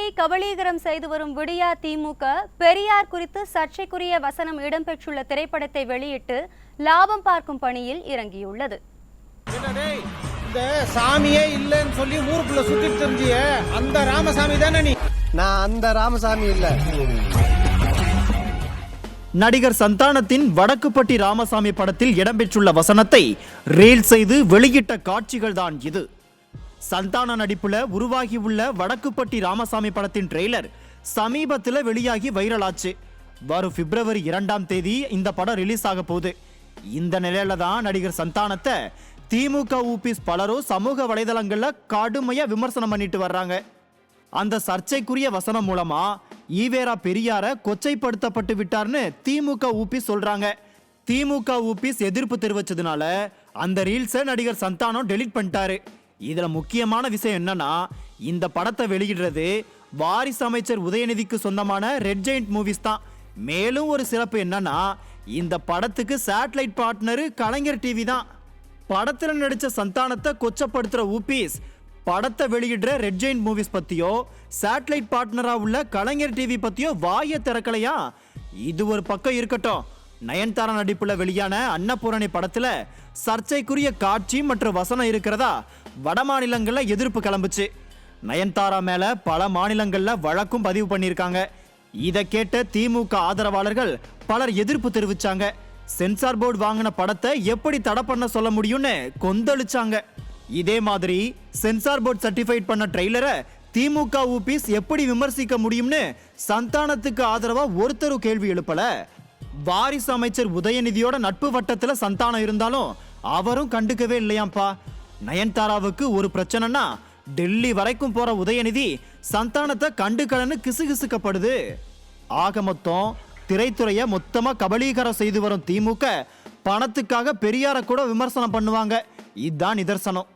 ரசிகர்களை கபலீகரம் செய்து வரும் விடியா திமுக பெரியார் குறித்து சர்ச்சைக்குரிய வசனம் இடம்பெற்றுள்ள திரைப்படத்தை வெளியிட்டு லாபம் பார்க்கும் பணியில் இறங்கியுள்ளது. இந்த சாமியே இல்லைன்னு சொல்லி ஊருக்குள்ள சுத்திட்டு தெரிஞ்சிய அந்த ராமசாமி தானே நீ? நான் அந்த ராமசாமி இல்ல. நடிகர் சந்தானத்தின் வடக்குப்பட்டி ராமசாமி படத்தில் இடம்பெற்றுள்ள வசனத்தை ரீல் செய்து வெளியிட்ட காட்சிகள் தான் இது. சந்தான நடிப்புல உருவாகியுள்ள வடக்குப்பட்டி ராமசாமி படத்தின் ட்ரெய்லர் சமீபத்தில் வெளியாகி வைரலாச்சு. வரும் பிப்ரவரி 2ஆம் தேதி இந்த படம் ரிலீஸ் ஆக போகுது. இந்த நிலையில தான் நடிகர் சந்தானத்தை திமுக ஊபிஸ் பலரும் சமூக வலைதளங்கள்ல கடுமையா விமர்சனம் பண்ணிட்டு வர்றாங்க. அந்த சர்ச்சைக்குரிய வசனம் மூலமா ஈவேரா பெரியார கொச்சைப்படுத்தப்பட்டு விட்டார்னு திமுக ஊபிஸ் சொல்றாங்க. திமுக ஊபிஸ் எதிர்ப்பு தெரிவிச்சதுனால அந்த ரீல்ஸை நடிகர் சந்தானம் டெலீட் பண்ணிட்டாரு. இதுல முக்கியமான விஷயம் என்னன்னா, இந்த படத்தை வெளியிடுறது வாரிசு அமைச்சர் உதயநிதிக்கு சொந்தமான ரெட் ஜெயண்ட் மூவிஸ் தான். மேலும் ஒரு சிறப்பு என்னன்னா, இந்த படத்துக்கு சேட்டலைட் பார்ட்னர் கலைஞர் டிவி தான். படத்துல நடிச்ச சந்தானத்தை கொச்சப்படுத்துற ஊபிஸ் படத்தை வெளியிடுற ரெட் ஜெயண்ட் மூவிஸ் பத்தியோ சேட்டலைட் பார்ட்னரா உள்ள கலைஞர் டிவி பத்தியோ வாய திறக்கலையா? இது ஒரு பக்கம் இருக்கட்டும், நயன்தாரா நடிப்புல வெளியான அன்னபூரணி படத்துல சர்ச்சைக்குரிய காட்சி மற்றும் வசனம் இருக்கிறதா வட மாநிலங்கள்ல எதிர்ப்பு கிளம்புச்சு. நயன்தாரா மேல பல மாநிலங்கள்ல வழக்கும் பதிவு பண்ணியிருக்காங்க. இதை கேட்ட திமுக ஆதரவாளர்கள் பலர் எதிர்ப்பு தெரிவிச்சாங்க. சென்சார் போர்டு வாங்கின படத்தை எப்படி தடை பண்ண சொல்ல முடியும்னு கொந்தளிச்சாங்க. இதே மாதிரி சென்சார் போர்டு சர்டிஃபைட் பண்ண ட்ரெய்லரை திமுக ஊபிஸ் எப்படி விமர்சிக்க முடியும்னு சந்தானத்துக்கு ஆதரவா ஒருத்தரும் கேள்வி எழுப்பல. வாரிசு அமைச்சர் உதயநிதியோட நட்பு வட்டத்துல சந்தானம் இருந்தாலும் அவரும் கண்டுக்கவே இல்லையாம்பா. நயன்தாராவுக்கு ஒரு பிரச்சனைனா டெல்லி வரைக்கும் போற உதயநிதி சந்தானத்தை கண்டுக்கலன்னு கிசுகிசுக்கப்படுது. ஆக மொத்தம் திரைத்துறையை மொத்தமா கபலீகரம் செய்து வரும் திமுக பணத்துக்காக பெரியார கூட விமர்சனம் பண்ணுவாங்க. இதுதான் நிதர்சனம்.